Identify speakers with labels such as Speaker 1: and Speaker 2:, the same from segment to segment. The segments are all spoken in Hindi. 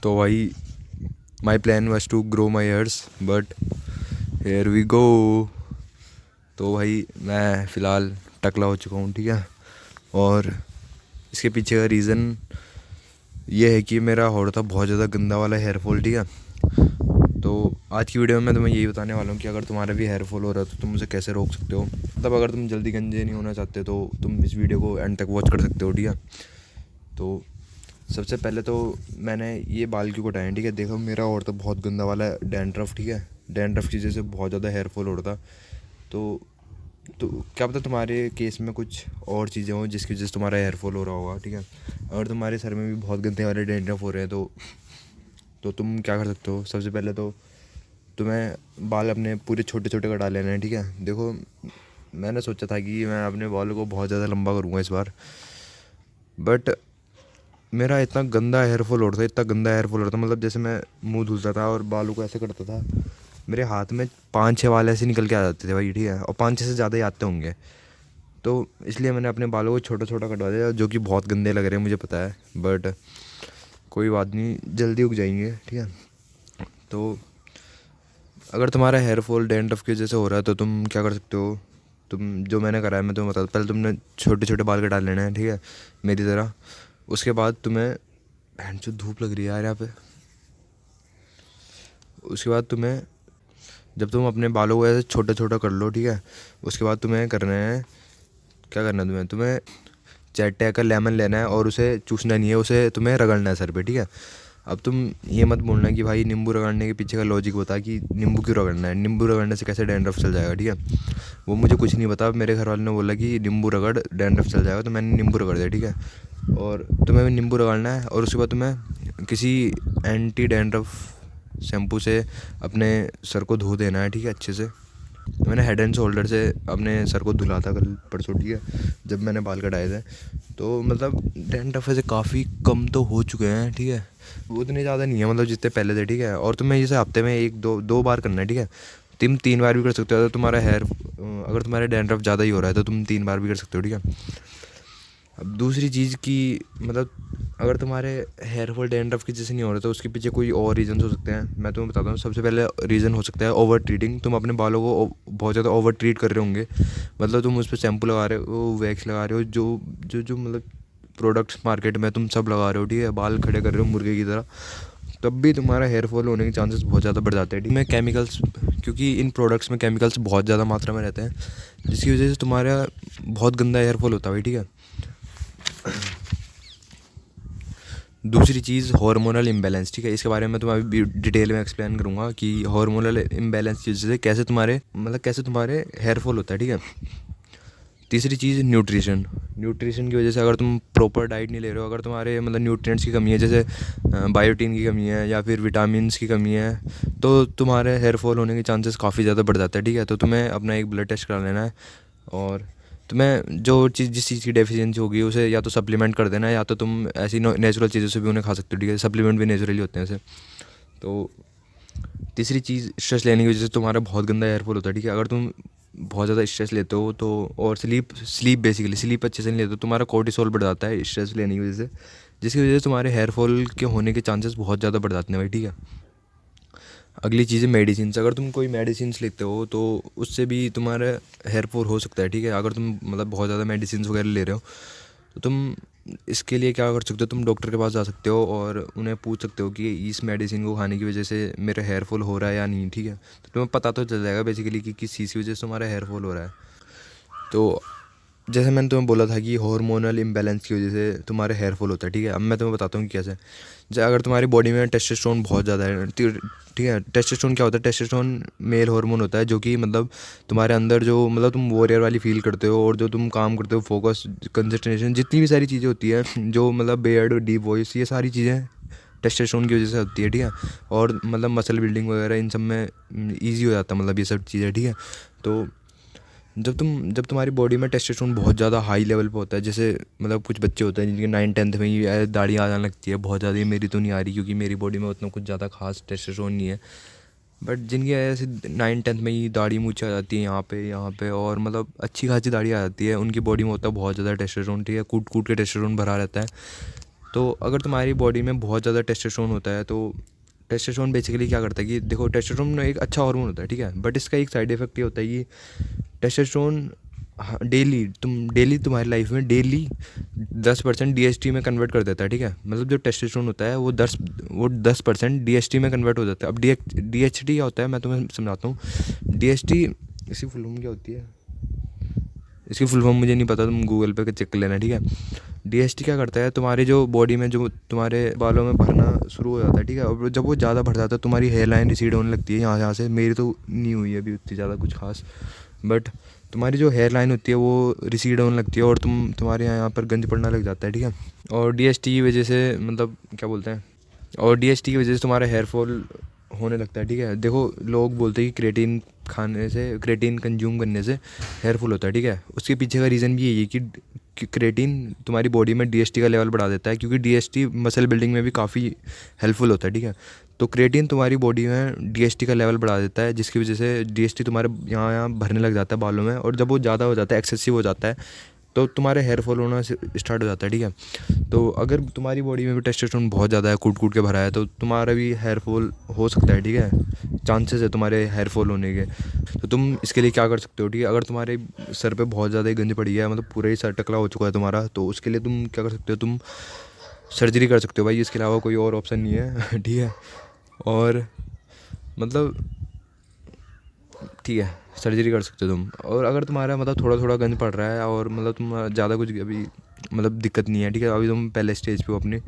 Speaker 1: तो भाई my plan was to grow my hairs but here we go. तो भाई मैं फ़िलहाल टकला हो चुका हूँ, ठीक है। और इसके पीछे का रीज़न ये है कि मेरा हो रहा था बहुत ज़्यादा गंदा वाला हेयर फॉल, ठीक है। तो आज की वीडियो में मैं तुम्हें यही बताने वाला हूँ कि अगर तुम्हारा भी हेयर फॉल हो रहा है तो तुम उसे कैसे रोक सकते हो। मतलब अगर तुम जल्दी गंजे नहीं होना चाहते तो तुम इस वीडियो को एंड तक वॉच कर सकते हो, ठीक है। तो सबसे पहले तो मैंने ये बाल क्यों कटाए हैं, ठीक है। देखो मेरा और तो बहुत गंदा वाला डैंड्रफ, ठीक है। डैंड्रफ की वजह से बहुत ज़्यादा हेयर फॉल हो रहा था। तो क्या पता तुम्हारे केस में कुछ और चीज़ें हों जिसकी वजह से तुम्हारा हेयर फॉल हो रहा होगा, ठीक है। अगर तुम्हारे सर में भी बहुत गंदे वाले डैंड्रफ हो रहे हैं तो तुम क्या कर सकते हो। सबसे पहले तो तुम्हें बाल अपने पूरे छोटे छोटे कटा लेने हैं, ठीक है। देखो मैंने सोचा था कि मैं अपने बालों को बहुत ज़्यादा लंबा करूँगा इस बार, बट मेरा इतना गंदा हेयर फॉल हो रहा था, इतना गंदा हेयर फॉल हो रहा था। मतलब जैसे मैं मुंह धुलता था और बालों को ऐसे करता था, मेरे हाथ में 5-6 बाल ऐसे निकल के आ जाते थे भाई, ठीक है। और 5-6 से ज़्यादा ही आते होंगे। तो इसलिए मैंने अपने बालों को छोटा छोटा कटवा दिया, जो कि बहुत गंदे लग रहे हैं मुझे पता है, बट कोई बात नहीं, जल्दी उग जाएंगे, ठीक है। तो अगर तुम्हारा हेयर फॉल डैंड्रफ की वजह से हो रहा है तो तुम क्या कर सकते हो। तुम जो मैंने करा है मैं तुम्हें बता, पहले तुमने छोटे छोटे बाल कटा लेने हैं, ठीक है, मेरी तरह। उसके बाद तुम्हें बहन जो धूप लग रही है यार यहाँ पे। उसके बाद तुम्हें जब तुम अपने बालों को ऐसे छोटा छोटा कर लो, ठीक है, उसके बाद तुम्हें करना है, क्या करना है तुम्हें चैटे का लेमन लेना है और उसे चूसना नहीं है, उसे तुम्हें रगड़ना है सर पे, ठीक है। अब तुम ये मत बोलना कि भाई नींबू रगड़ने के पीछे का लॉजिक बता कि नींबू क्यों रगड़ना है, नींबू रगड़ने से कैसे डैंड्रफ चल जाएगा, ठीक है। वो मुझे कुछ नहीं पता, मेरे घर वाले ने बोला कि नींबू रगड़ डैंड्रफ चल जाएगा, तो मैंने नींबू रगड़ दिया, ठीक है। और तुम्हें नींबू रगड़ना है और उसके बाद तुम्हें किसी एंटी डैंड्रफ शैम्पू से अपने सर को धो देना है, ठीक है, अच्छे से। मैंने हेड एंड शोल्डर से अपने सर को धुला था कल परसों, ठीक है, जब मैंने बाल कटाए थे। तो मतलब डैंड्रफ से काफ़ी कम तो हो चुके हैं, ठीक है। वो इतने ज़्यादा नहीं है मतलब जितने पहले थे, ठीक है। और तुम्हें जैसे हफ्ते में एक दो बार करना है, ठीक है। तुम 3 बार भी कर सकते हो। अगर तुम्हारा अगर तुम्हारे डैंड्रफ ज़्यादा ही हो रहा है तो तुम 3 बार भी कर सकते हो, ठीक है। अब दूसरी चीज़ की मतलब अगर तुम्हारे हेयर फॉल डैंड्रफ की जैसे नहीं हो रहा तो उसके पीछे कोई और रीज़न हो सकते हैं। मैं तुम्हें बताता हूँ। सबसे पहले रीज़न हो सकता है ओवर ट्रीटिंग। तुम अपने बालों को बहुत ज़्यादा ओवर ट्रीट कर रहे होंगे। मतलब तुम उस पर शैम्पू लगा रहे हो, वैक्स लगा रहे हो, जो जो जो मतलब प्रोडक्ट्स मार्केट में तुम सब लगा रहे हो, ठीक है। बाल खड़े कर रहे हो मुर्गे की तरह, तब भी तुम्हारा हेयर फॉल होने के चांसेस बहुत ज़्यादा बढ़ जाते हैं, ठीक है। केमिकल्स, क्योंकि इन प्रोडक्ट्स में केमिकल्स बहुत ज़्यादा मात्रा में रहते हैं, जिसकी वजह से तुम्हारा बहुत गंदा हेयर फॉल होता है, ठीक है। दूसरी चीज़ हार्मोनल इम्बैलेंस, ठीक है। इसके बारे में मैं तुम्हें अभी डिटेल में एक्सप्लेन करूँगा कि हार्मोनल इम्बैलेंस की वजह से कैसे तुम्हारे हेयर फॉल होता है, ठीक है। तीसरी चीज़ न्यूट्रिशन की वजह से अगर तुम प्रॉपर डाइट नहीं ले रहे हो, अगर तुम्हारे मतलब न्यूट्रिएंट्स की कमी है, जैसे बायोटीन की कमी है या फिर विटामिन्स की कमी है, तो तुम्हारे हेयर फॉल होने के चांसेस काफ़ी ज़्यादा बढ़ जाते हैं, ठीक है। तो तुम्हें अपना एक ब्लड टेस्ट करा लेना है और तुम्हें जिस चीज़ की डेफिशिएंसी होगी उसे या तो सप्लीमेंट कर देना है, या तो तुम ऐसी नेचुरल चीज़ों से भी उन्हें खा सकते हो, ठीक है। सप्लीमेंट भी नेचुरली होते हैं ऐसे। तो तीसरी चीज़ स्ट्रेस लेने की वजह से तुम्हारा बहुत गंदा हेयर फॉल होता है, ठीक है। अगर तुम बहुत ज़्यादा स्ट्रेस लेते हो तो, और स्लीप अच्छे से नहीं लेते हो, तुम्हारा कोर्टिसोल बढ़ जाता है स्ट्रेस लेने की वजह से, जिसकी वजह से तुम्हारे हेयर फॉल के होने के चांसेस बहुत ज़्यादा बढ़ जाते हैं भाई, ठीक है। अगली चीज़ है मेडिसिन। अगर तुम कोई मेडिसिन लेते हो तो उससे भी तुम्हारा हेयर फॉल हो सकता है, ठीक है। अगर तुम मतलब बहुत ज़्यादा मेडिसिन वगैरह ले रहे हो तो तुम इसके लिए क्या कर सकते हो, तुम डॉक्टर के पास जा सकते हो और उन्हें पूछ सकते हो कि इस मेडिसिन को खाने की वजह से मेरा हेयर फॉल हो रहा है या नहीं, ठीक है। तो तुम्हें पता तो चल जाएगा बेसिकली कि किस चीज़ की वजह से तुम्हारा हेयर फॉल हो रहा है। तो जैसे मैंने तुम्हें बोला था कि हार्मोनल इम्बैलेंस की वजह से तुम्हारे हेयर फॉल होता है, ठीक है। अब मैं तुम्हें बताता हूँ कि कैसे। जैसे अगर तुम्हारी बॉडी में टेस्टोस्टेरोन बहुत ज़्यादा है, ठीक है। टेस्टोस्टेरोन क्या होता है, टेस्टोस्टेरोन मेल हार्मोन होता है, जो कि मतलब तुम्हारे अंदर जो मतलब तुम वॉरियर वाली फील करते हो और जो तुम काम करते हो, फोकस, कंसंट्रेशन, जितनी भी सारी चीज़ें होती है, जो मतलब बियर्ड, डीप वॉइस, ये सारी चीज़ें टेस्टोस्टेरोन की वजह से होती है, ठीक है। और मतलब मसल बिल्डिंग वगैरह इन सब में ईजी हो जाता है, मतलब ये सब चीज़ें, ठीक है। तो जब तुम्हारी बॉडी में टेस्टोस्टेरोन बहुत ज़्यादा हाई लेवल पे होता है, जैसे मतलब कुछ बच्चे होते हैं जिनके 9-10th में ही दाढ़ी आ जाने लगती है बहुत ज़्यादा। ये मेरी तो नहीं आ रही क्योंकि मेरी बॉडी में उतना कुछ ज़्यादा खास टेस्टोस्टेरोन नहीं है, बट जिनकी ऐसे 9-10th में ही दाढ़ी मूछे आ जाती है यहाँ पे और मतलब अच्छी खासी दाढ़ी आ जाती है, उनकी बॉडी में होता है बहुत ज़्यादा टेस्टोस्टेरोन, ठीक है। कूट कूट के टेस्टोस्टेरोन भरा रहता है। तो अगर तुम्हारी बॉडी में बहुत ज़्यादा टेस्टोस्टेरोन होता है तो टेस्टोस्टेरोन बेसिकली क्या करता है कि देखो, टेस्टोस्टेरोन एक अच्छा हार्मोन होता है, ठीक है, बट इसका एक साइड इफेक्ट ये होता है कि टेस्टोस्टेरोन डेली तुम्हारी लाइफ में डेली 10% DHT में कन्वर्ट कर देता है, ठीक है। मतलब जो टेस्टोस्टेरोन होता है वो 10% DHT में कन्वर्ट हो जाता है। अब DHT क्या होता है, मैं तुम्हें समझाता हूँ। DHT इसकी फुल फॉर्म क्या होती है, इसकी फुल फॉर्म मुझे नहीं पता, तुम गूगल पे चेक कर लेना, ठीक है। DHT क्या करता है, तुम्हारे जो बॉडी में जो तुम्हारे बालों में भरना शुरू हो जाता है, ठीक है, और जब वो ज़्यादा भर जाता है तुम्हारी हेयर लाइन रिसीड होने लगती है यहाँ से। मेरी तो नहीं हुई है अभी उतनी ज़्यादा कुछ खास, बट तुम्हारी जो हेयर लाइन होती है वो रिसीड होने लगती है और तुम्हारे यहाँ पर गंज पड़ना लग जाता है, ठीक है। और DHT की वजह से, मतलब क्या बोलते हैं, और DHT की वजह से तुम्हारा हेयर फॉल होने लगता है, ठीक है। देखो, लोग बोलते हैं कि क्रेटीन कंज्यूम करने से हेयर फॉल होता है, ठीक है। उसके पीछे का रीज़न भी यही है कि क्रेटीन तुम्हारी बॉडी में DHT का लेवल बढ़ा देता है, क्योंकि DHT मसल बिल्डिंग में भी काफ़ी हेल्पफुल होता है, ठीक है। तो क्रेटीन तुम्हारी बॉडी में DHT का लेवल बढ़ा देता है, जिसकी वजह से DHT तुम्हारे यहाँ भरने लग जाता है बालों में, और जब वो ज़्यादा हो जाता है, एक्सेसिव हो जाता है, तो तुम्हारे हेयर फॉल होना स्टार्ट हो जाता है, ठीक है। तो अगर तुम्हारी बॉडी में भी टेस्टोस्टेरोन बहुत ज़्यादा है, कूट कूट के भरा है, तो तुम्हारा भी हेयर फॉल हो सकता है, ठीक है। चांसेस है तुम्हारे हेयर फॉल होने के। तो तुम इसके लिए क्या कर सकते हो, ठीक है। अगर तुम्हारे सर पे बहुत ज़्यादा गंज पड़ी है, मतलब पूरा ही सर टकला हो चुका है तुम्हारा, तो उसके लिए तुम क्या कर सकते हो, तुम सर्जरी कर सकते हो भाई, इसके अलावा कोई और ऑप्शन नहीं है ठीक है। और मतलब ठीक है, सर्जरी कर सकते हो तुम। और अगर तुम्हारा मतलब थोड़ा थोड़ा गंज पड़ रहा है और मतलब तुम ज़्यादा कुछ अभी मतलब दिक्कत नहीं है, ठीक है, अभी तुम पहले स्टेज पे हो अपनी,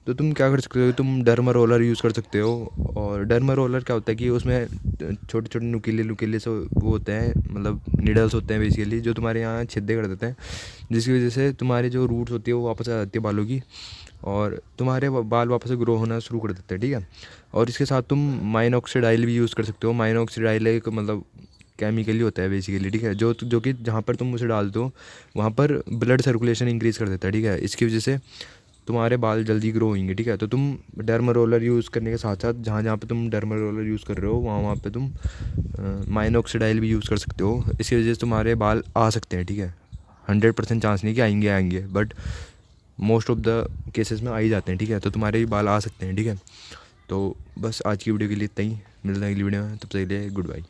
Speaker 1: तो तुम क्या कर सकते हो, तुम डर्मा रोलर यूज़ कर सकते हो। और डर्मा रोलर क्या होता है कि उसमें छोटे छोटे नुकीले से वो होते हैं, मतलब निडल्स होते हैं बेसिकली, जो तुम्हारे यहाँ छिद्रे कर देते हैं, जिसकी वजह से तुम्हारी जो रूट्स होती है वो वापस आ जाती है बालों की, और तुम्हारे बाल वापस से ग्रो होना शुरू कर देते हैं, ठीक है। और इसके साथ तुम माइनॉक्सिडाइल भी यूज़ कर सकते हो। माइनॉक्सिडाइल एक मतलब केमिकल ही होता है बेसिकली, ठीक है, जो कि जहाँ पर तुम उसे डालते हो वहाँ पर ब्लड सर्कुलेशन इंक्रीज़ कर देता है, ठीक है। इसकी वजह से तुम्हारे बाल जल्दी ग्रो होंगे, ठीक है। तो तुम डर्मा रोलर यूज़ करने के साथ साथ जहाँ जहाँ पे तुम डर्मा रोलर यूज़ कर रहे हो वहाँ वहाँ पे तुम माइनॉक्सिडाइल भी यूज़ कर सकते हो। इसकी वजह से तुम्हारे बाल आ सकते हैं, ठीक है। 100% चांस नहीं कि आएंगे, but most of the cases में आ ही जाते हैं, ठीक है। तो तुम्हारे भी बाल आ सकते हैं, ठीक है। तो बस आज की वीडियो के लिए इतना ही, मिलते हैं अगली वीडियो में, तब तक के लिए गुड बाय।